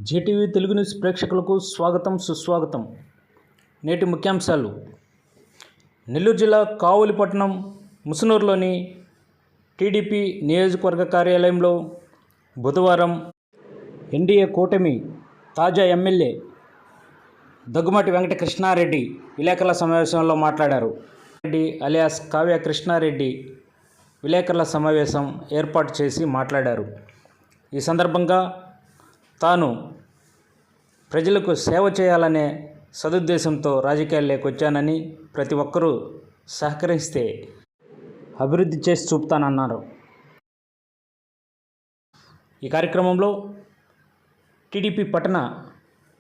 Zee TV Telugu news ప్రేక్షకులకు స్వాగతం సుస్వాగతం. నేటి ముఖ్యాంశాలు. నెల్లూరు జిల్లా కావలిపట్టణం ముసునూరులోని టీడీపీ నియోజకవర్గ కార్యాలయంలో బుధవారం ఎన్డీఏ కూటమి తాజా ఎమ్మెల్యే దగ్గుమాటి వెంకట కృష్ణారెడ్డి విలేకరుల సమావేశంలో మాట్లాడారు. రెడ్డి అలియాస్ కావ్య కృష్ణారెడ్డి విలేకరుల సమావేశం ఏర్పాటు చేసి మాట్లాడారు. ఈ సందర్భంగా తాను ప్రజలకు సేవ చేయాలనే సదుద్దేశంతో రాజకీయాల్లోకి వచ్చానని, ప్రతి ఒక్కరూ సహకరిస్తే అభివృద్ధి చేసి చూపుతానన్నారు. ఈ కార్యక్రమంలో టీడీపీ పట్టణ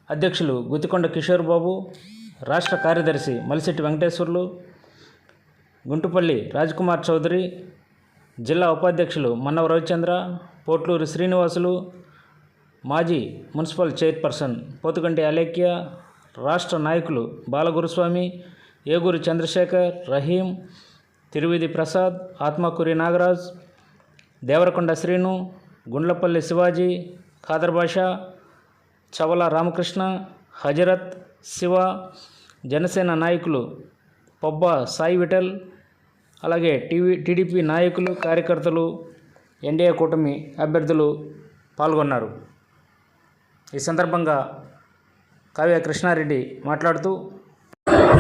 అధ్యక్షులు గుత్తికొండ కిషోర్ బాబు, రాష్ట్ర కార్యదర్శి మలిశెట్టి వెంకటేశ్వర్లు, గుంటుపల్లి రాజ్కుమార్ చౌదరి, జిల్లా ఉపాధ్యక్షులు మన్నవ రవిచంద్ర, పోట్లూరు శ్రీనివాసులు, మాజీ మున్సిపల్ చైర్పర్సన్ పోతుగంటి అలేఖ్య, రాష్ట్ర నాయకులు బాలగురుస్వామి, ఏగూరి చంద్రశేఖర్, రహీం, తిరువిధి ప్రసాద్, ఆత్మకూరి నాగరాజ్, దేవరకొండ శ్రీను, గుండ్లపల్లి శివాజీ, ఖాదర్ బాషా, చవల రామకృష్ణ, హజరత్, శివ, జనసేన నాయకులు పొబ్బా సాయి విఠల్, అలాగే టీడీపీ నాయకులు, కార్యకర్తలు, ఎన్డీఏ కూటమి అభ్యర్థులు పాల్గొన్నారు. ఈ సందర్భంగా కావ్య కృష్ణారెడ్డి మాట్లాడుతూ,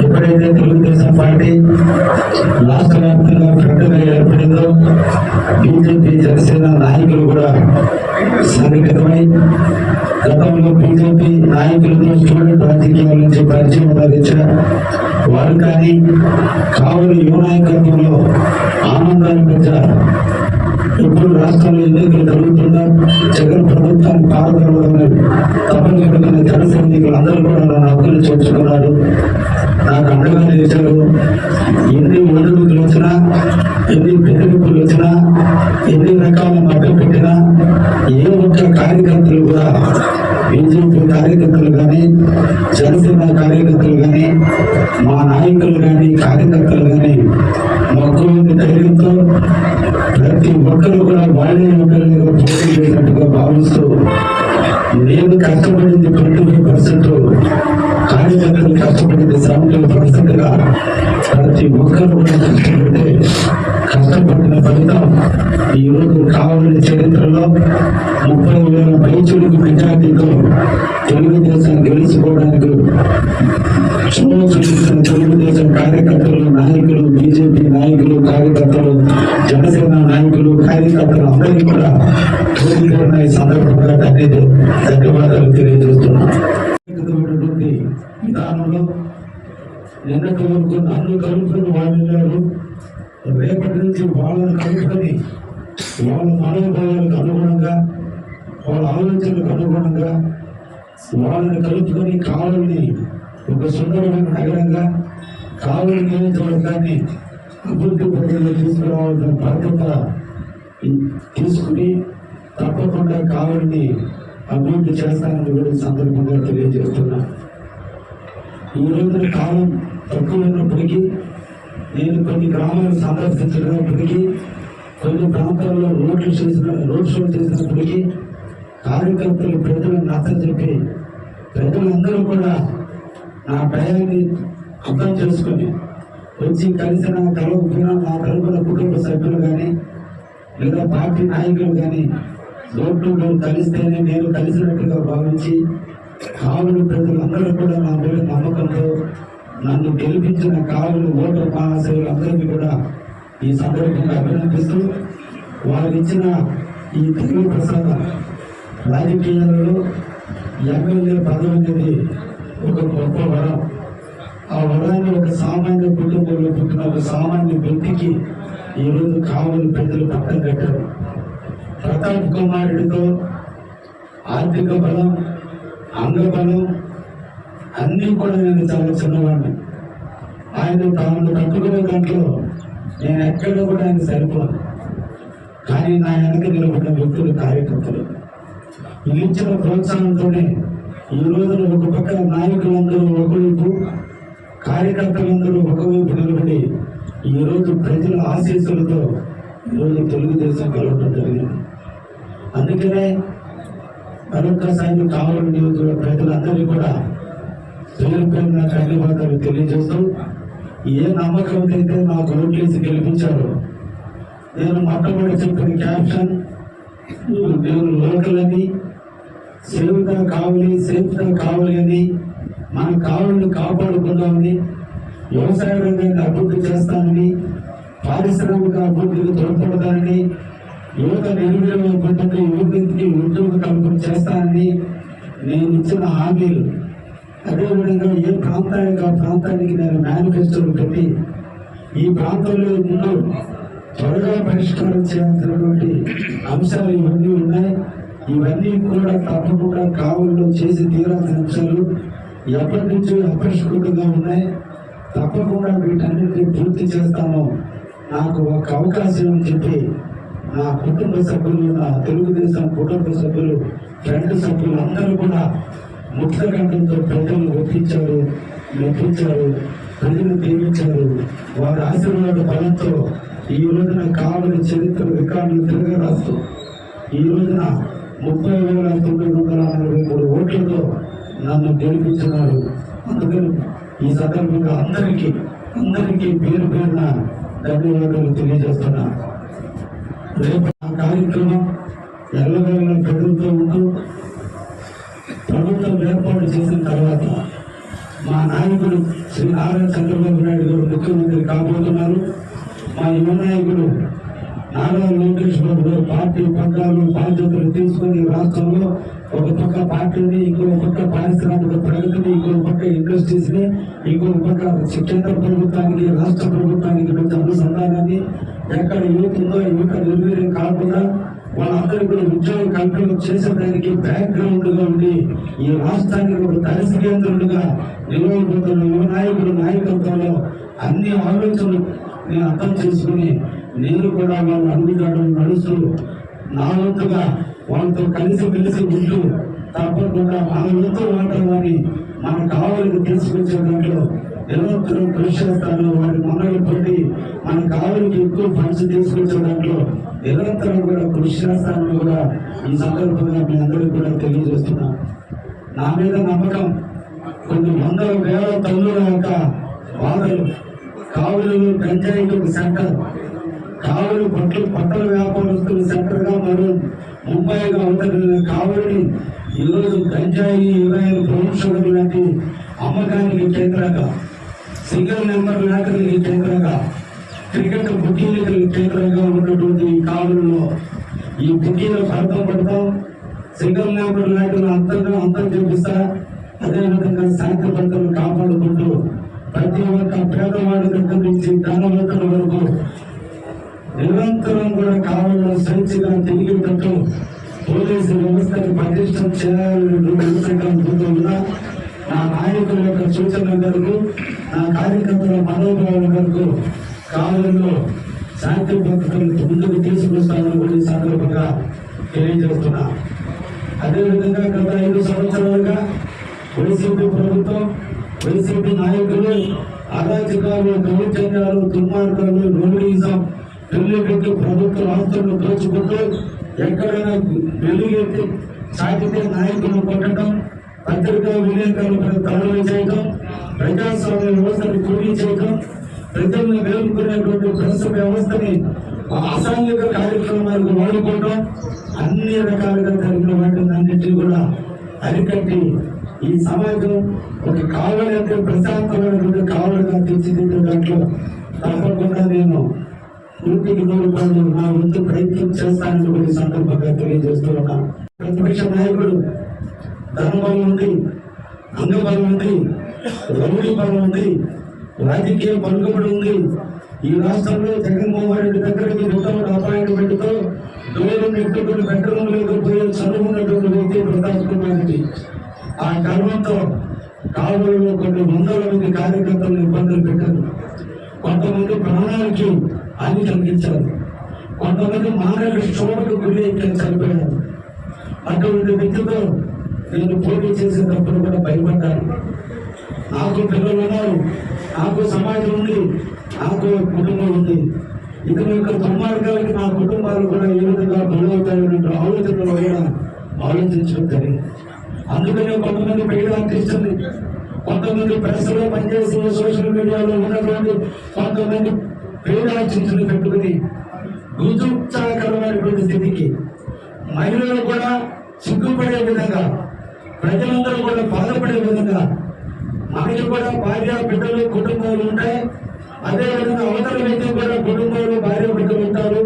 ఎప్పుడైతే తెలుగుదేశం పార్టీ రాష్ట్ర వ్యాప్తంగా ప్రకటన ఏర్పడిందో బీజేపీ జనసేన నాయకులు కూడా సన్నిహితమై గతంలో బీజేపీ నాయకులతో స్టూడెంట్ రాజకీయాల నుంచి పరిచయం లభించిన వారు కానీ కావలి యువ నాయకత్వంలో ఆనందాన్ని పెంచారు. ఇప్పుడు రాష్ట్రంలో ఎన్నికలు జరుగుతున్నా జగన్ ప్రభుత్వాన్ని పాల్గొనడం తప్పనిసరిగా జన సైనికులు అందరూ కూడా నా హక్కులు చేర్చుకున్నారు, నాకు అండగా నిలిచారు. ఎన్ని ఒడిదుడుకులు వచ్చినా, ఎన్ని బెదిరింపులు వచ్చినా, ఎన్ని రకాల మభ్య పెట్టినా ఏ ఒక్క కార్యకర్తలు కూడా, బీజేపీ కార్యకర్తలు కానీ, జనసేన కార్యకర్తలు కానీ, మా నాయకులు కానీ, కార్యకర్తలు కానీ మక్కువని ధైర్యంతో ప్రతి ఒక్కరు కూడా వాళ్ళే ఒకరిగా పోటీ చేసినట్టుగా భావిస్తూ, నేను కష్టపడింది 25%, కార్యకర్తలు కష్టపడింది 70%గా ప్రతి ఒక్కరు కూడా కష్టపడితే కష్టపడిన ఫలితం ఈరోజు కావలి చరిత్రలో 30,000 పైచులకు మెజార్టీతో తెలుగుదేశం గెలుచుకోవడానికి చూసిన తెలుగుదేశం కార్యకర్తలు, నాయకులు, బీజేపీ నాయకులు, కార్యకర్తలు, జనసేన నాయకులు, కార్యకర్తలు అందరికీ కూడా తోడుగా ఈ సందర్భంగా ధన్యవాదాలు తెలియజేస్తున్నాం. విధానంలో నిన్నటి వరకు నన్ను కలుపుకొని వాళ్ళు రేపటి నుంచి వాళ్ళని కలుపుకొని వాళ్ళ మనోభావాలకు అనుగుణంగా, వాళ్ళ ఆలోచనలకు అనుగుణంగా వాళ్ళని కలుపుకొని కావలిని ఒక సుందరమైన నగరంగా, కావలి నియోజకవర్గాన్ని అభివృద్ధి ప్రజల్లో తీసుకురావాల్సిన బాధ్యత తీసుకుని తప్పకుండా కావలిని అభివృద్ధి చేస్తానని కూడా సందర్భంగా తెలియజేస్తున్నా. ఈ రోజున కాలం తక్కువైనప్పటికీ, నేను కొన్ని గ్రామాలు సందర్శించినప్పటికీ, కొన్ని ప్రాంతాల్లో రోడ్ షో చేసినప్పటికీ కార్యకర్తలు ప్రజలను నచ్చజెప్పి ప్రజలందరూ కూడా నా భయాన్ని అర్థం చేసుకొని వచ్చి కలిసిన కలవకపోయినా నా తరపున కుటుంబ సభ్యులు కానీ లేదా పార్టీ నాయకులు కానీ రోడ్లు కలిస్తేనే నేను కలిసినట్టుగా భావించి కావలి ప్రజలందరూ కూడా నా మీద నమ్మకంతో నన్ను గెలిపించిన కావలి ఓటర్ మహాశయులు అందరికీ కూడా ఈ సందర్భంగా అభినందిస్తూ, వారు ఇచ్చిన ఈ తెలుగు ప్రసాద రాజకీయాలలో ఎమ్మెల్యే పదవి అనేది ఒక గొప్ప వరం. ఆ వరాన్ని ఒక సామాన్య కుటుంబంలో పుట్టిన ఒక సామాన్య వ్యక్తికి ఈరోజు కావలి ప్రజలు పట్టం కట్టారు. ప్రతాప్ కుమారుడితో ఆర్థిక బలం, అంగబలం అన్నీ కూడా నేను చాలా చిన్నవాడిని. ఆయన తాను కట్టుకునే దాంట్లో నేను ఎక్కడ కూడా ఆయన సరిపోను. కానీ నా వెనక నిలబడిన వ్యక్తులు, కార్యకర్తలు ఇచ్చిన ప్రోత్సాహంతోనే ఈ రోజున ఒక పక్క నాయకులందరూ ఒకవైపు, కార్యకర్తలందరూ ఒకవైపు నిలబడి ఈరోజు ప్రజల ఆశీస్సులతో ఈరోజు తెలుగుదేశం కలవడం జరిగింది. అందుకనే మరొకసారి కావలి నియోజకవర్గ ప్రజలందరికీ కూడా పేరు పేరున ధన్యవాదాలు తెలియజేస్తూ, ఏ నమ్మకం అయితే నాకు ఓట్లేసి గెలిపించారు, నేను మొట్టమొదటి చెప్పిన క్యాప్షన్ నేను లోకల్ అని, సేఫ్గా కావాలి అని, మన కావలిని కాపాడుకుందామని, వ్యవసాయ రంగాన్ని అభివృద్ధి చేస్తానని, పారిశ్రామిక అభివృద్ధికి తోడ్పడతానని, యువత నిరుద్యోగ యువతికి ఉద్యోగ కల్పన చేస్తానని నేను ఇచ్చిన హామీలు, అదేవిధంగా ఏ ప్రాంతానికి ఆ ప్రాంతానికి నేను మేనిఫెస్టోలు పెట్టి ఈ ప్రాంతంలో ముందు త్వరగా పరిష్కారం చేయాల్సినటువంటి అంశాలు ఇవన్నీ ఉన్నాయి. ఇవన్నీ కూడా తప్పకుండా కావలిలో చేసి తీరాల్సిన అంశాలు ఎప్పటి నుంచో అపరిష్కృతంగా ఉన్నాయి. తప్పకుండా వీటన్నిటిని పూర్తి చేస్తాము. నాకు ఒక అవకాశం అని చెప్పి నా కుటుంబ సభ్యులు, నా తెలుగుదేశం కుటుంబ సభ్యులు, ఫ్రెండ్ సభ్యులు అందరూ కూడా ముక్తకంఠంతో ప్రజలు ఒప్పించారు, మెప్పించారు, ప్రజలు దీవించారు. వారి ఆశీర్వాద బలంతో ఈ రోజున కావలి చరిత్ర రికార్డులు తిరగరాస్తూ ఈ రోజున 30,943 ఓట్లతో నన్ను గెలిపించినారు. అందుకని ఈ సందర్భంగా అందరికీ పేరు పేరున ధన్యవాదాలు తెలియజేస్తున్నా. రేపు ఆ కార్యక్రమం ఎల్లవేళ ప్రజలతో ఉంటూ ప్రభుత్వం ఏర్పాటు చేసిన తర్వాత మా నాయకుడు శ్రీ నారా చంద్రబాబు నాయుడు గారు ముఖ్యమంత్రి కాబోతున్నారు. మా యువ నాయకుడు నారా లోకేష్ బాబు గారు పార్టీ పగ్గాలు బాధ్యతలు తీసుకుని రాష్ట్రంలో ఒక పక్క పార్టీని, ఇంకో పక్క పారిశ్రామిక ప్రగతిని, ఇంకో పక్క ఇండస్ట్రీస్ ని, ఇంకో పక్క కేంద్ర ప్రభుత్వానికి రాష్ట్ర ప్రభుత్వానికి మధ్య అనుసంధానాన్ని, ఎక్కడ యువత ఉందో యువత నిర్వీర్యం కాకుండా వాళ్ళందరూ కూడా ఉద్యోగ కల్పన చేసేదానికి బ్యాక్గ్రౌండ్ గా ఉండి ఈ రాష్ట్రానికి ఒక దర్శి కేంద్రులుగా నిలవబోతున్న యువ నాయకుల నాయకత్వంలో అన్ని ఆలోచనలు నేను అర్థం చేసుకుని నేను కూడా వాళ్ళు అడుగుతాడని నడుస్తూ నా వంతుగా వాళ్ళతో కలిసి ఉంటూ తప్పకుండా మన వంతు వాటాలని మన కావలికి తీసుకొచ్చే దాంట్లో నిరంతరం కృషి చేస్తాను. వారి మనలు పెట్టి మన కావలికి ఎక్కువ ఫండ్స్ తీసుకొచ్చే దాంట్లో నిరంతరం కూడా కృషి చేస్తానని కూడా ఈ సందర్భంగా మీ అందరికీ కూడా తెలియజేస్తున్నా. నా మీద నమ్మకం, కొన్ని వందల వేల టన్నుల యొక్క బాధలు, కావలిలో గంజాయికి ఒక సెంటర్, కావలి బట్టల వ్యాపారస్తుల సెంటర్ గా మరియు ముంబైగా అవతరిన కావలిని ఈరోజు గంజాయి, యురాయిల్, బ్రౌన్ షుగర్ లాంటి అమ్మకానికి కేంద్రంగా, సింగిల్ నెంబర్ లాటరీకి కేంద్రంగా, క్రికెట్ బుకీలకు కేంద్రంగా ఉన్నటువంటి ఈ కావలిలో ఈ బుకీలు పడతాం సింగిల్ నెంబర్ లాటరీలు అంతం చూపిస్తా. అదేవిధంగా శాంతి భద్రతలు కాపాడుకుంటూ ప్రతి ఒక్క పేదవాడి దగ్గర నుంచి ధనవంతుల వరకు నిరంతరం కూడా కావలిలో స్వేచ్ఛగా తిరిగేటట్టు పోలీసు వ్యవస్థను పటిష్టం చేయాలని నా నాయకుల యొక్క సూచనల మేరకు, నా కార్యకర్తల మనోభావాల మేరకు కావలిలో శాంతి భద్రతలు ముందుకు తీసుకొస్తామని కూడా ఈ సందర్భంగా తెలియజేస్తున్నా. అదేవిధంగా గత 5 సంవత్సరాలుగా వైసీపీ ప్రభుత్వం, వైసీపీ నాయకులు అరాచకాలు, దౌర్జన్యాలు, దుర్మార్గాలు, రౌడీయిజం పెళ్లి ప్రభుత్వ ఆస్తులను దోచుకుంటూ ఎక్కడైనా వెలుగెత్తి సాగితే నాయకులను కొట్టడం, పత్రికా విలేకరులపై దాడులు చేయడం, ప్రజాస్వామ్య వ్యవస్థను కూలీ చేయడం, ప్రజలను వేలుకునేటువంటి ప్రెస్ వ్యవస్థని అసాంఘిక కార్యక్రమాలకు వాడుకోవడం, అన్ని రకాలుగా జరిగిన వాటిని అన్నింటినీ కూడా అరికట్టి ఈ సమాజం ఒక కావలి అంటే ప్రశాంతమైనటువంటి కావలిగా తీర్చిదిద్దే దాంట్లో తప్పకుండా నేను 100% నా వంతు ప్రయత్నం చేస్తానని కూడా ఈ సందర్భంగా తెలియజేస్తున్నా. ప్రతిపక్ష నాయకుడు ధనబలం ఉంది, అంగబలం ఉంది, రౌడీ బలం ఉంది, రాజకీయ పలుకుబడి ఉంది. ఈ రాష్ట్రంలో జగన్మోహన్ రెడ్డి దగ్గరికి వితౌట్ అపాయింట్మెంట్ తో దూరం ఎక్కువ బెడ్రూమ్ లేకపోయే చదువుకున్నటువంటి వ్యక్తి ప్రతాప్ కుమార్ రెడ్డి. ఆ గర్వంతో కావలిలో కొన్ని వందల మంది కార్యకర్తలను ఇబ్బందులు పెట్టారు. కొంతమంది ప్రాణాలకి హాని కలిగించారు, కొంతమంది మానవ శోభకు గురి చనిపోయారు. అటువంటి వ్యక్తితో నేను పోటీ చేసేటప్పుడు కూడా భయపడ్డాను. నాకు పిల్లలు ఉన్నారు, నాకు సమాజం ఉంది, నాకు కుటుంబం ఉంది. ఇతని యొక్క దుర్మార్గాలకి నా కుటుంబాలు కూడా ఏ విధంగా బలవుతాయనే ఆలోచనలో కూడా ఆలోచించడం జరిగింది. అందుకనే కొంతమంది పెయిడ్ ఆర్టిస్టుల్ని, కొంతమంది ప్రెస్లో పనిచేసి సోషల్ మీడియాలో ఉన్నటువంటి కొంతమంది పెయిడ్ ఆర్టిస్టులు పెట్టుకుని గుర్తుచాకరమైనటువంటి స్థితికి మహిళలు కూడా సిగ్గుపడే విధంగా, ప్రజలందరూ కూడా బాధపడే విధంగా, మనకి కూడా భార్య బిడ్డలు కుటుంబాలు ఉంటాయి, అదేవిధంగా అవతల వ్యక్తి కూడా కుటుంబాలు భార్య బిడ్డలు ఉంటారు,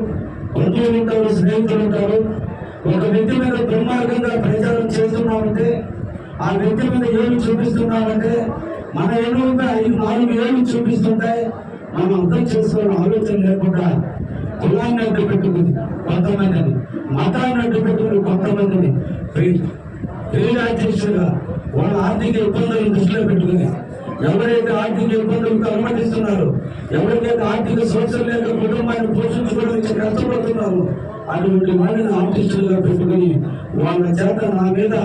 బంధువులు ఉంటారు, స్నేహితులు ఉంటారు. ఒక వ్యక్తి మీద దుర్మార్గంగా ప్రచారం చేస్తున్నామంటే, ఆ వ్యక్తి మీద ఏళ్ళు చూపిస్తున్నామంటే, మన ఏళ్ళు 4 ఏళ్ళు చూపిస్తుంటాయి. మనం అర్థం చేసుకునే ఆలోచన లేకుండా కులాన్ని అడ్డు పెట్టుకుంది కొంతమందిని, మతాన్ని అడ్డు పెట్టుకుని కొంతమందిని పెయిడ్ ఆర్టిస్టులుగా వాళ్ళ ఆర్థిక ఇబ్బందులను దృష్టిలో పెట్టుకుని, ఎవరైతే ఆర్థిక ఇబ్బందులకు అనుమతిస్తున్నారు, ఎవరికైతే ఆర్థిక సోర్సులు లేక కుటుంబాన్ని పోషించుకోవడానికి కష్టపడుతున్నారు, అటువంటి వాళ్ళని ఆర్టిస్టులుగా పెట్టుకుని వాళ్ళ చేత నా మీద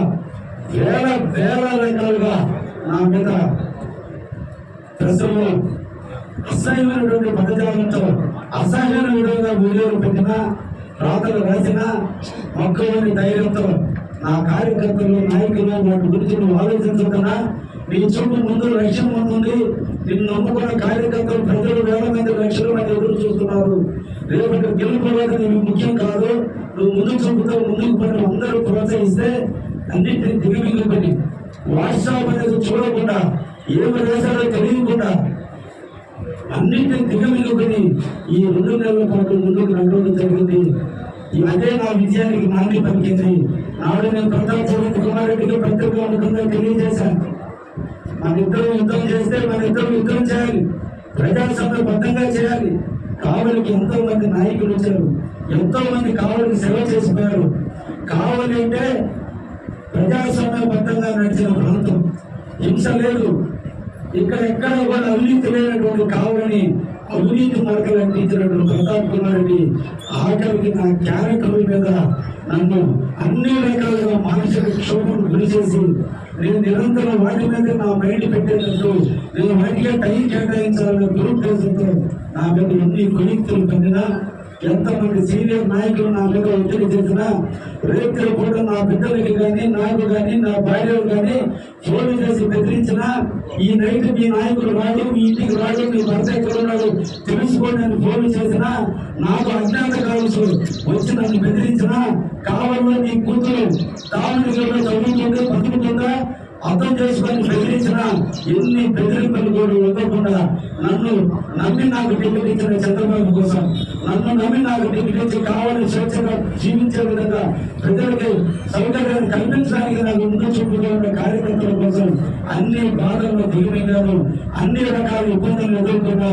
వేల రకాలుగా నా మీద ప్రశ్నలు అసహ్యమైనటువంటి పదజాలంతో అసహ్యమైన విధంగా వీడియోలు పెట్టినా, రాతలు రాసినా, మొక్కలోని ధైర్యంతో నా కార్యకర్తలు, నాయకులు వాటి గురించి నువ్వు ఆలోచించకుండా నీ చూపు ముందు లక్ష్యం ఉంటుంది. నిన్ను నమ్ముకున్న కార్యకర్తలు, ప్రజలు వేల మంది, లక్షల మంది ఎదురు చూస్తున్నారు. రేపటి గెలుపుకోవాలి నీకు ముఖ్యం కాదు. నువ్వు ముందుకు చూపుతావు, ముందుకు పని అందరూ ప్రోత్సహిస్తే అన్నింటినీ దిగమింగుకొని వాట్సాప్ అనేది చూడకుండా, ఏమి దేశాలో తెలియకుండా అన్నింటినీ దిగమింగుకొని ఈ 2 నెలల పాటు ముందుకు నడవడం జరిగింది. అదే నా విజయానికి నాంది పలికింది. నాడు నేను ప్రతాప్ కుమార్ రెడ్డికి పత్రిక ముఖంగా తెలియజేశాను, మన ఇద్దరు యుద్ధం చేస్తే మన ఇద్దరు యుద్ధం చేయాలి, ప్రజాస్వామ్యబద్ధంగా చేయాలి. కావలికి ఎంతో మంది నాయకులు వచ్చారు, ఎంతో మంది కావలికి సేవ చేసిపోయారు. కావలి అంటే ప్రజాస్వామ్యబద్ధంగా నడిచిన ప్రాంతం, హింస లేదు. ఇక్కడ ఎక్కడ కూడా అవినీతి లేనటువంటి కావలిని అవినీతి మార్గాలు అందించినటువంటి ప్రతాప్ కుమార్ రెడ్డి ఆఖరికి నా క్యారెక్టర్ మీద నన్ను అన్ని రకాలుగా మానసిక క్షోభకు గురి చేసి, నేను నిరంతరం వాటి మీద నా మైండ్ పెట్టేటట్టు, నేను వాటికే టైం కేటాయించాలనే దురుద్దేశంతో నా మీద ఎన్ని కుయుక్తులు పొందినా, ఎంతమంది సీనియర్ నాయకులు నా మీద ఒత్తిడి చేసినా, రేపు కూడా నా బిడ్డలకి కానీ, నాకు కానీ, నా భార్యలు కానీ ఫోన్ చేసి బెదిరించినా, ఈ నైట్ మీ నాయకులు రాడు, మీ ఇంటికి రాడు, మీ భర్త ఎక్కడ ఉన్నాడు తెలుసుకోండి అని ఫోన్ చేసినా, నాకు అజ్ఞాత కావచ్చు వచ్చి నన్ను బెదిరించినా, కావాలని నీ కూతురు తామిడిలో చదువుతుంటే బతుకుతుందా అర్థం చేసుకొని బెదిరించిన ఎన్ని బెదిరింపులు కూడా ఇవ్వకుండా నన్ను నమ్మి నాకు టికెట్ ఇచ్చిన చంద్రబాబు కోసం, నన్ను నమ్మి నాకు టికెట్ ఇచ్చి కావాలని స్వేచ్ఛగా జీవించే విధంగా ప్రజలకి సౌకర్యాన్ని కల్పించడానికి నాకు ముందు చూపుగా ఉన్న కార్యకర్తల కోసం అన్ని బాధలను దిగిపోయినాను, అన్ని రకాల ఇబ్బందులు ఎదుర్కొన్నా.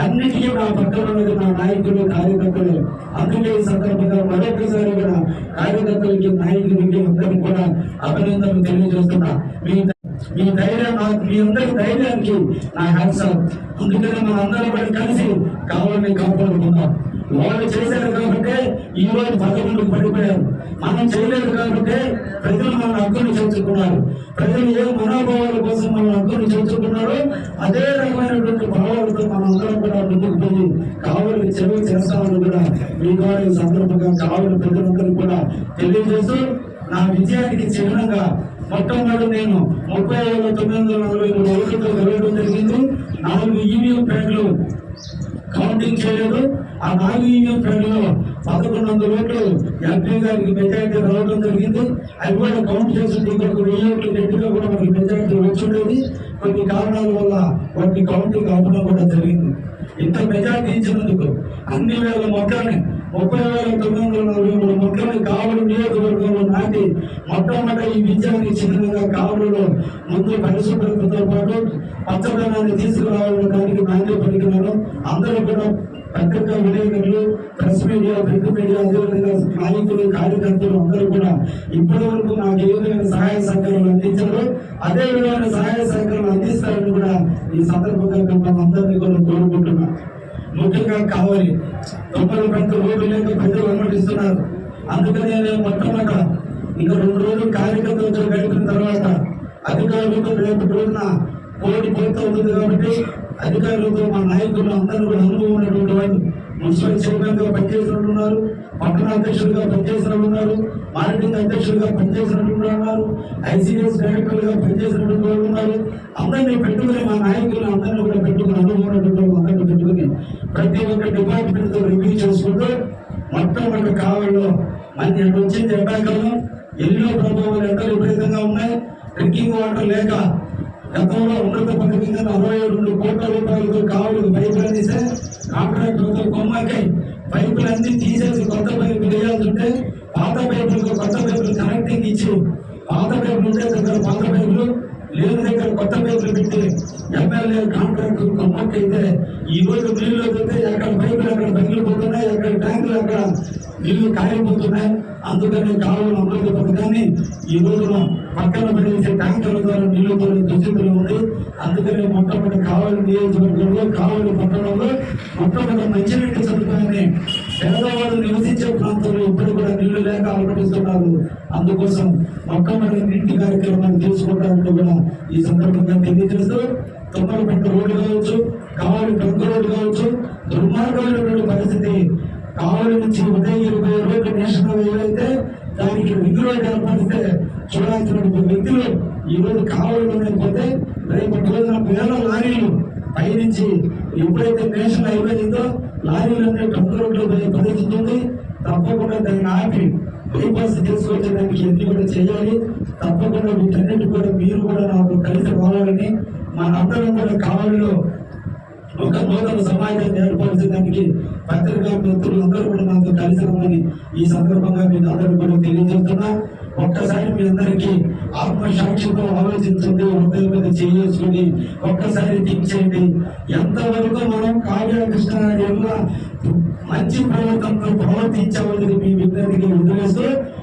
అన్నిటికీ నా పక్కన ఉన్నది నా నాయకులు, కార్యకర్తలు. అందుకే ఈ సందర్భంగా మరొకసారి కూడా కార్యకర్తలకి, నాయకులకి అందరికీ కూడా అభినందనలు తెలియజేస్తున్నా. మీ ధైర్యం, మీ అందరి ధైర్యానికి నా హ్యాట్స్ ఆఫ్. అందుకని మన అందరం కూడా కలిసి కావాలని కాపాడుకుందాం. వాళ్ళు చేశారు కాబట్టి ఈ రోజు 11కు పడిపోయారు. మనం చేయలేదు కాబట్టి ప్రజలు మన హక్కును చేర్చుకున్నారు. ప్రజలు ఏ మనోభావాల కోసం మన హక్కును చేర్చుకున్నారో అదే రకమైనటువంటి భావాలతో మనం అందరం కూడా ముందుకు పోయి కావలి సేవ చేస్తామని కూడా మీ ద్వారా ఈ సందర్భంగా కావలి ప్రజలందరూ కూడా తెలియజేస్తూ, నా విజయానికి చిహ్నంగా మొట్టమొదటి నేను 30,943 ఓట్లతో గెలవడం జరిగింది. 4 ఈవీఎం ప్యాడ్లు కౌంటింగ్ చేయలేదు. ఆ 4 ఈవీఎం ప్యాడ్లో 1100 ఓట్లు ఎంపీ గారికి మెజార్టీ రావడం జరిగింది. అవి కూడా కౌంట్ చేసింది. ఇంకొక 1000 ఓట్లు గట్టిగా కూడా మనకి మెజార్టీ వచ్చుండేది. కొన్ని కారణాల వల్ల వాటిని కౌంటింగ్ అవ్వడం కూడా జరిగింది. ఇంత మెజార్టీ ఇచ్చినందుకు అన్ని వేల మొక్కల్ని 30,943 మొక్కల్ని కావలి నియోజకవర్గంలో నాటి మొట్టమొదటి ఈ విజయానికి చిన్నగా కావలిలో ముందు పరిశుభ్రతతో పాటు పచ్చదనాన్ని తీసుకురావడానికి నాణ్య పలికినాను. అందరూ కూడా పత్రికా విలేకరులు, ప్రెస్ మీడియా, ప్రింట్ మీడియా, అదేవిధంగా నాయకులు, కార్యకర్తలు అందరూ కూడా ఇప్పటి వరకు నాకు ఏ విధమైన సహాయ సహకారాలు అందించారు, అదే విధమైన సహాయ సహకారాలు అందిస్తారని కూడా ఈ సందర్భంగా మిమ్మల్ని అందరినీ కూడా కోరుకుంటున్నా. ముఖ్యంగా కావాలి 90% రోడ్డు లేక ప్రజలు అనుమతిస్తున్నారు. అందుకని నేను మొట్టమొదట ఇంకా 2 రోజులు కార్యకర్తలతో గడిపిన తర్వాత అధికారులతో రేపు రోజున పోటీ అవుతుంది కాబట్టి అధికారులతో మా నాయకులు అందరూ కూడా అనుభవం ఉన్నటువంటి వాళ్ళు మున్సిపల్ చైర్మన్ గా పనిచేసినట్టు ఉన్నారు, పట్టణ అధ్యక్షులుగా పనిచేసిన ఉన్నారు, మార్కెటింగ్ అధ్యక్షులుగా పనిచేసినటువంటి ఉన్నారు, ఐసీడీఎస్ డైరెక్టర్లుగా పనిచేసినటువంటి వాళ్ళు ఉన్నారు. అందరినీ పెట్టుకుని మా నాయకులు అందరినీ కూడా పెట్టుకుని అనుభవం అందరినీ పెట్టుకుని ప్రతి ఒక్క డిపార్ట్మెంట్ తో రివ్యూ చేసుకుంటూ మొట్టమొదటి కావల్లో మనకి వచ్చింది ఎండాకాలం, ఎన్నో ప్రభావాలు ఎండలు విపరీతంగా ఉన్నాయి. డ్రింకింగ్ వాటర్ లేక గతంలో ఉన్నత పథకంగా 62 కోట్ల రూపాయలతో కావులకు పైపులు అందిస్తే కాంట్రాక్టర్తో కొమ్మకై పైపులన్నీ తీసేసి కొత్త పైపులు వేయాల్సి ఉంటే పాత పైపులకు కొత్త పైపులు కనెక్టింగ్ ఇచ్చి పాత పైపులు ఉంటే దగ్గర పాత పైపులు లేని దగ్గర కొత్త పైపులు పెట్టి ఎమ్మెల్యే కాంట్రాక్టర్ కొమ్మకైతే ఈ రోజు నీళ్లు వదిలితే ఎక్కడ పైపులు అక్కడ పగిలిపోతున్నాయి, ఎక్కడ ట్యాంకులు అక్కడ నీళ్లు కాలిపోతున్నాయి. అందుకని కాలువల అమృత పథకాన్ని ఈ రోజున పక్కన పడేసే ట్యాంకర్ల ద్వారా నీళ్లు పోయే దుస్థితిలో ఉంది. అందుకని మొట్టమొదటి కావలి నియోజకవర్గంలో కావలి పట్టణంలో మొట్టమొదటి మంచినీటి సదుపాయాన్ని పేదవాళ్ళు నివసించే ప్రాంతంలో ఇప్పుడు కూడా నీళ్లు లేక అలమటిస్తున్నారు. అందుకోసం మొట్టమొదటి నీటి కార్యక్రమాన్ని తీసుకోవడానికి కూడా ఈ సందర్భంగా తెలియజేస్తూ తొమ్మలపెట్ట రోడ్డు కావచ్చు, కావలి పెద్ద రోడ్డు కావచ్చు, దుర్మార్గమైనటువంటి పరిస్థితి. కావలి నుంచి ఉదయగిరి రోడ్డు నేషనల్ హైవే అయితే దానికి రింగ్ రోడ్డు ఏర్పడితే చూడాల్సినటువంటి వ్యక్తులు ఈ రోజు కావలిలోనే పోతే రేపటి రోజున వేల లారీలు పైనుంచి ఎప్పుడైతే నేషనల్ హైవే అయిందో లారీలన్నీ ట్రంక్ రోడ్లు పోయే పరిస్థితి ఉంది. తప్పకుండా దాన్ని ఆపి బైపాస్ తీసుకొచ్చేదానికి ఎన్ని కూడా చేయాలి. తప్పకుండా వీటన్నిటి కూడా మీరు కూడా నాకు కలిసి రావాలని మనందరం కూడా కావలిలో ఒక నూతన సమాజాన్ని ఏర్పరిచేదానికి పత్రికా మిత్రులు అందరూ కూడా నాతో కలిసి రమ్మని ఈ సందర్భంగా మీకు అందరూ కూడా తెలియజేస్తున్నా. ఒక్కసారి మీ అందరికీ ఆత్మసాక్షితో ఆలోచించండి, హృదయం మీద చేసుకుని ఒక్కసారి థింక్ చేయండి. ఎంతవరకు మనం కావ్య కృష్ణ మంచి ప్రవర్తనతో ప్రవర్తించవలసింది మీ విజ్ఞానికి